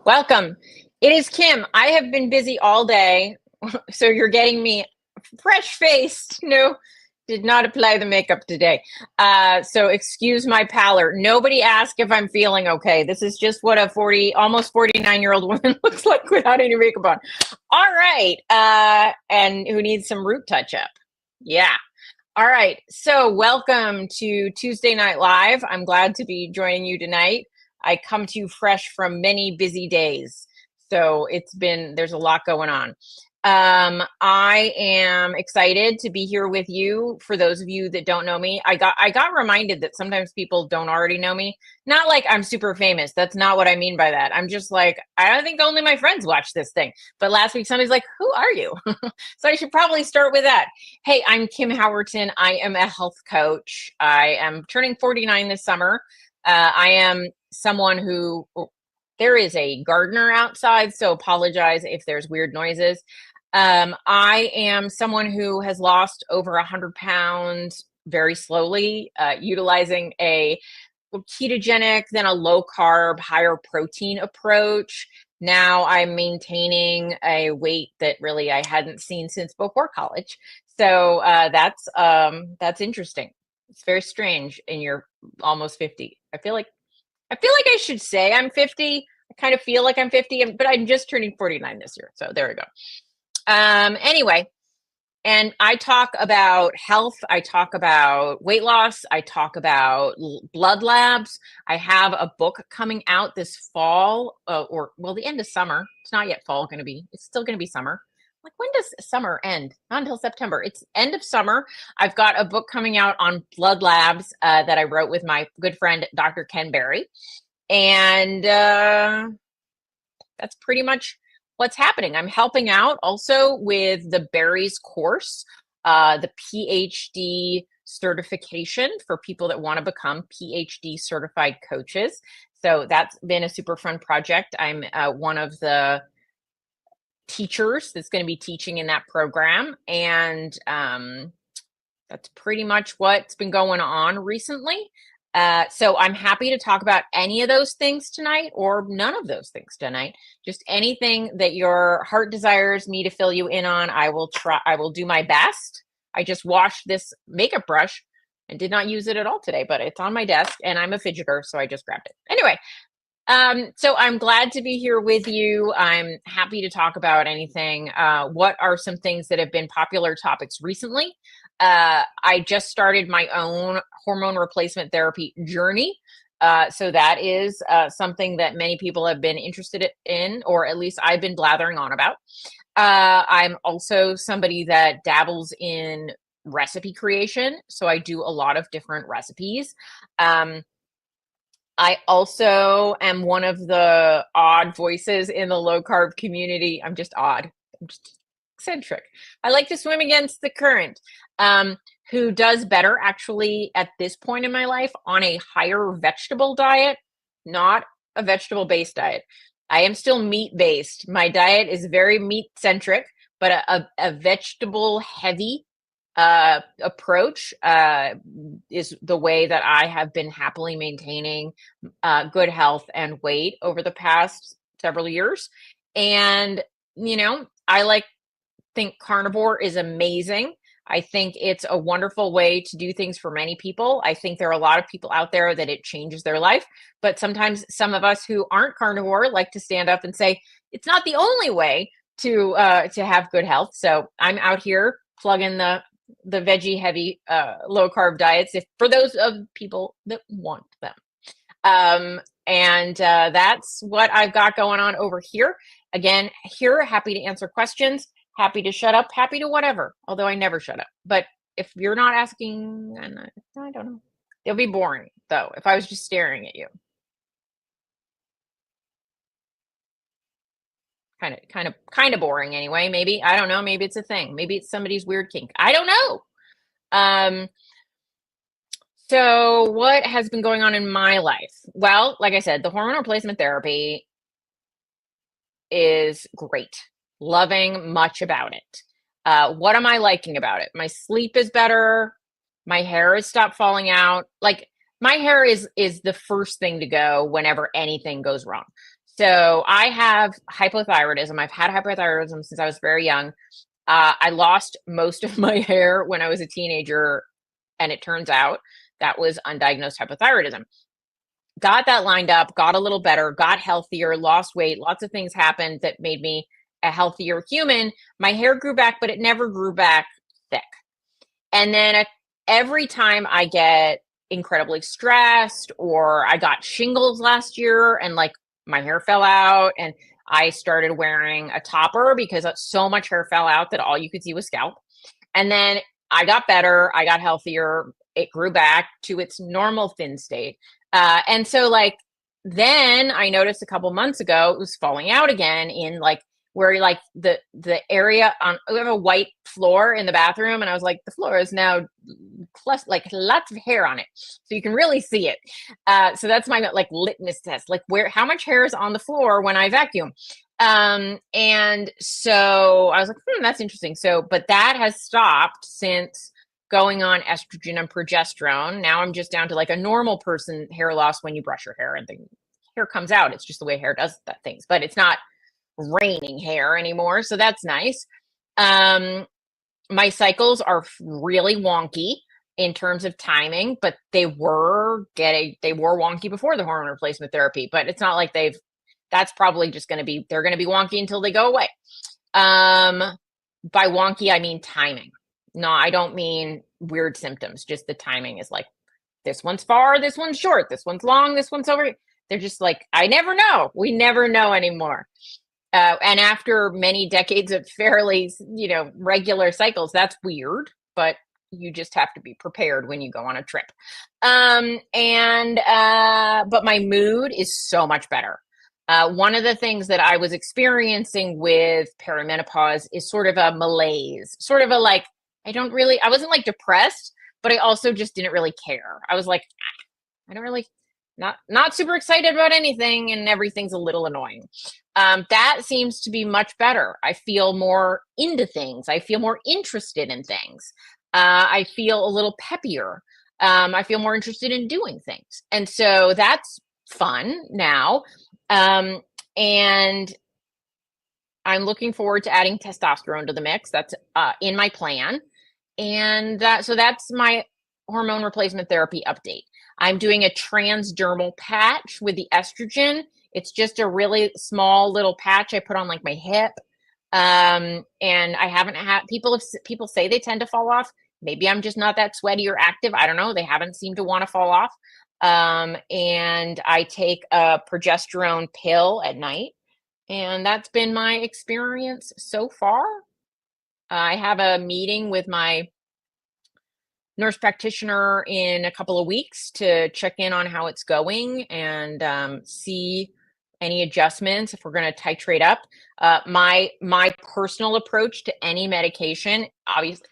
Welcome. It is Kim. I have been busy all day, so you're getting me fresh faced. No, did not apply the makeup today. So excuse my pallor. Nobody asked if I'm feeling okay. This is just what a 40, almost 49-year-old woman looks like without any makeup on. All right. And who needs some root touch up? Yeah. All right. So welcome to Tuesday Night Live. I'm glad to be joining you tonight. I come to you fresh from many busy days. So there's a lot going on. I am excited to be here with you. For those of you that don't know me, I got reminded that sometimes people don't already know me. Not like I'm super famous. That's not what I mean by that. I'm just like, I don't think only my friends watch this thing. But last week, somebody's like, who are you? So I should probably start with that. Hey, I'm Kim Howerton. I am a health coach. I am turning 49 this summer. I am someone who, there is a gardener outside, so apologize if there's weird noises. I am someone who has lost over 100 pounds very slowly, utilizing a ketogenic, then a low carb, higher protein approach. Now I'm maintaining a weight that really I hadn't seen since before college. So that's interesting. It's very strange in your almost 50. I feel like I should say I'm 50. I kind of feel like I'm 50, but I'm just turning 49 this year. So there we go. Anyway, and I talk about health. I talk about weight loss. I talk about blood labs. I have a book coming out this fall, the end of summer. It's not yet fall going to be. It's still going to be summer. Like, when does summer end? Not until September. It's end of summer. I've got a book coming out on blood labs that I wrote with my good friend, Dr. Ken Berry. And that's pretty much what's happening. I'm helping out also with the Berries course, the PhD certification for people that want to become PhD certified coaches. So that's been a super fun project. I'm one of the teachers that's going to be teaching in that program. And that's pretty much what's been going on recently. So I'm happy to talk about any of those things tonight, or none of those things tonight. Just anything that your heart desires me to fill you in on. I will do my best. I just washed this makeup brush and did not use it at all today, but it's on my desk and I'm a fidgeter, so I just grabbed it. Anyway, so I'm glad to be here with you. I'm happy to talk about anything. What are some things that have been popular topics recently? I just started my own hormone replacement therapy journey. So that is something that many people have been interested in, or at least I've been blathering on about. I'm also somebody that dabbles in recipe creation. So I do a lot of different recipes. I also am one of the odd voices in the low carb community. I'm just odd. I'm just eccentric. I like to swim against the current. Who does better actually at this point in my life on a higher vegetable diet, not a vegetable based diet. I am still meat based. My diet is very meat centric, but a vegetable heavy approach is the way that I have been happily maintaining good health and weight over the past several years. And, I think carnivore is amazing. I think it's a wonderful way to do things for many people. I think there are a lot of people out there that it changes their life, but sometimes some of us who aren't carnivore like to stand up and say, it's not the only way to have good health. So I'm out here plugging the veggie heavy low carb diets for those of people that want them. And that's what I've got going on over here. Again, here, happy to answer questions, happy to shut up, happy to whatever, although I never shut up. But if you're not asking, I don't know. It'll be boring, though, if I was just staring at you. Kind of boring anyway, maybe. I don't know. Maybe it's a thing. Maybe it's somebody's weird kink. I don't know. So what has been going on in my life? Well, like I said, the hormone replacement therapy is great. Loving much about it. What am I liking about it? My sleep is better. My hair has stopped falling out. Like, my hair is the first thing to go whenever anything goes wrong. So I have hypothyroidism. I've had hypothyroidism since I was very young. I lost most of my hair when I was a teenager, and it turns out that was undiagnosed hypothyroidism. Got that lined up, got a little better, got healthier, lost weight. Lots of things happened that made me a healthier human. My hair grew back, but it never grew back thick. And then every time I get incredibly stressed, or I got shingles last year and like my hair fell out, and I started wearing a topper because so much hair fell out that all you could see was scalp. And then I got better, I got healthier, it grew back to its normal thin state. And so like then I noticed a couple months ago it was falling out again in like where like the area on, we have a white floor in the bathroom, and I was like, the floor is now plus like lots of hair on it, so you can really see it. So that's my like litmus test, like where how much hair is on the floor when I vacuum. And so I was like, that's interesting. So but that has stopped since going on estrogen and progesterone. Now I'm just down to like a normal person hair loss when you brush your hair and the hair comes out. It's just the way hair does that things, but it's not raining hair anymore, so that's nice. My cycles are really wonky in terms of timing, but they were wonky before the hormone replacement therapy, but it's not like that's probably just going to be, they're going to be wonky until they go away. By wonky I mean timing. No, I don't mean weird symptoms, just the timing is like, this one's far, this one's short, this one's long, this one's over. They're just like, I never know. We never know anymore. And after many decades of fairly, regular cycles, that's weird, but you just have to be prepared when you go on a trip. But my mood is so much better. One of the things that I was experiencing with perimenopause is sort of a malaise, sort of a like, I wasn't like depressed, but I also just didn't really care. I was like, I don't really, not super excited about anything, and everything's a little annoying. That seems to be much better. I feel more into things. I feel more interested in things. I feel a little peppier. I feel more interested in doing things. And so that's fun now. And I'm looking forward to adding testosterone to the mix. That's in my plan. And so that's my hormone replacement therapy update. I'm doing a transdermal patch with the estrogen. It's just a really small little patch I put on like my hip. And I haven't had people say they tend to fall off. Maybe I'm just not that sweaty or active. I don't know. They haven't seemed to want to fall off. And I take a progesterone pill at night. And that's been my experience so far. I have a meeting with my nurse practitioner in a couple of weeks to check in on how it's going and see any adjustments if we're going to titrate up. My personal approach to any medication, obviously,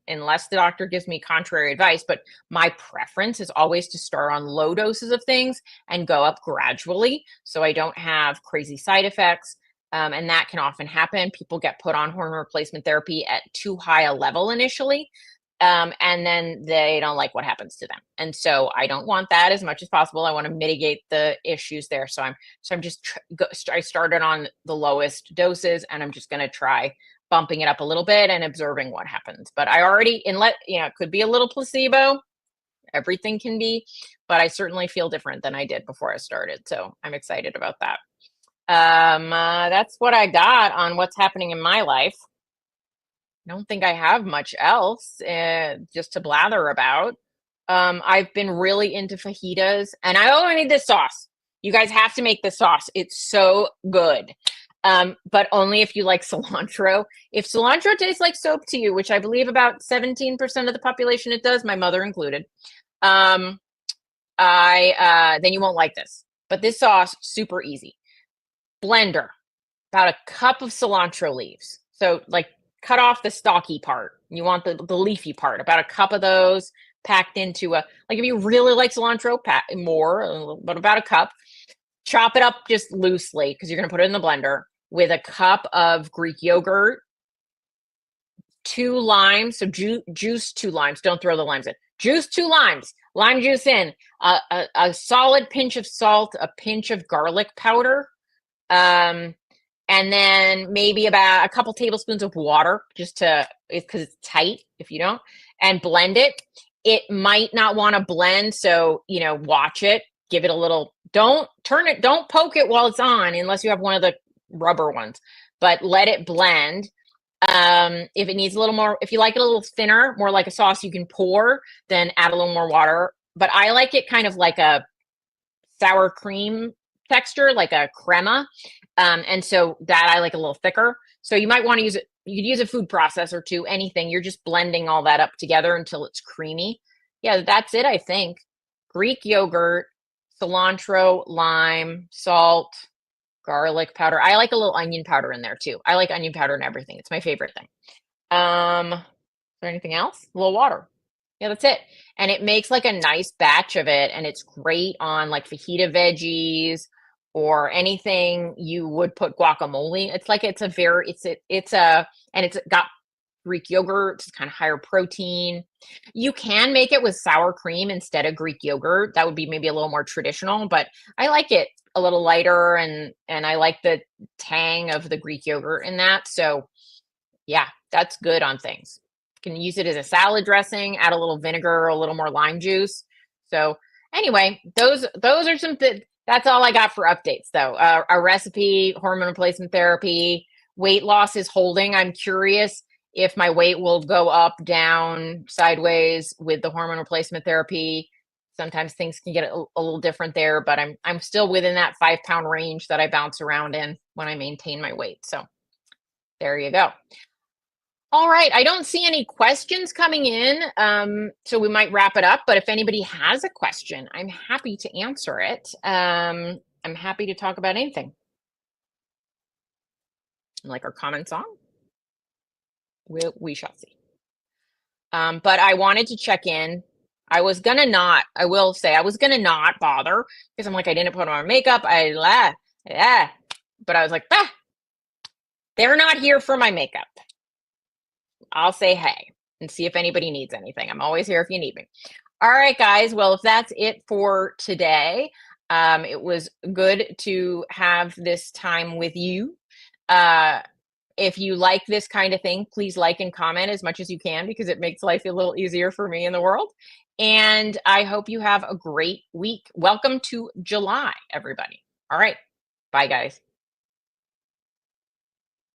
unless the doctor gives me contrary advice, but my preference is always to start on low doses of things and go up gradually so I don't have crazy side effects. And that can often happen. People get put on hormone replacement therapy at too high a level initially. And then they don't like what happens to them. And so I don't want that as much as possible. I want to mitigate the issues there. So I started on the lowest doses, and I'm just going to try bumping it up a little bit and observing what happens. But I already, it could be a little placebo. Everything can be, but I certainly feel different than I did before I started. So I'm excited about that. That's what I got on what's happening in my life. I don't think I have much else just to blather about. I've been really into fajitas, and I only need this sauce. You guys have to make this sauce. It's so good. But only if you like cilantro. If cilantro tastes like soap to you, which I believe about 17% of the population it does, my mother included, then you won't like this. But this sauce, super easy. Blender, about a cup of cilantro leaves. So like cut off the stalky part. You want the leafy part, about a cup of those packed into like if you really like cilantro, more, but about a cup. Chop it up just loosely because you're going to put it in the blender with a cup of Greek yogurt, 2 limes. So juice 2 limes. Don't throw the limes in. Juice 2 limes. Lime juice in. A solid pinch of salt, a pinch of garlic powder. And then maybe about a couple tablespoons of water, just to, because it's tight if you don't, and blend it. It might not want to blend, so watch it, give it a little. Don't turn it, don't poke it while it's on, unless you have one of the rubber ones. But let it blend. If it needs a little more, if you like it a little thinner, more like a sauce you can pour, then add a little more water. But I like it kind of like a sour cream texture, like a crema. And so that I like a little thicker. So you might want to use it. You could use a food processor too, anything. You're just blending all that up together until it's creamy. Yeah, that's it, I think. Greek yogurt, cilantro, lime, salt, garlic powder. I like a little onion powder in there too. I like onion powder in everything. It's my favorite thing. Is there anything else? A little water. Yeah, that's it. And it makes like a nice batch of it, and it's great on like fajita veggies or anything you would put guacamole. It's like and it's got Greek yogurt, it's kind of higher protein. You can make it with sour cream instead of Greek yogurt. That would be maybe a little more traditional, but I like it a little lighter, and I like the tang of the Greek yogurt in that. So yeah, that's good on things. You can use it as a salad dressing, add a little vinegar or a little more lime juice. So anyway, those are that's all I got for updates though. A recipe, hormone replacement therapy, weight loss is holding. I'm curious if my weight will go up, down, sideways with the hormone replacement therapy. Sometimes things can get a little different there, but I'm still within that 5-pound range that I bounce around in when I maintain my weight. So there you go. All right. I don't see any questions coming in, so we might wrap it up. But if anybody has a question, I'm happy to answer it. I'm happy to talk about anything. Like our common song, we shall see. But I wanted to check in. I will say, I was gonna not bother because I'm like, I didn't put on makeup. But I was like, they're not here for my makeup. I'll say hey and see if anybody needs anything. I'm always here if you need me. All right, guys. Well, if that's it for today, it was good to have this time with you. If you like this kind of thing, please like and comment as much as you can, because it makes life a little easier for me in the world. And I hope you have a great week. Welcome to July, everybody. All right. Bye, guys.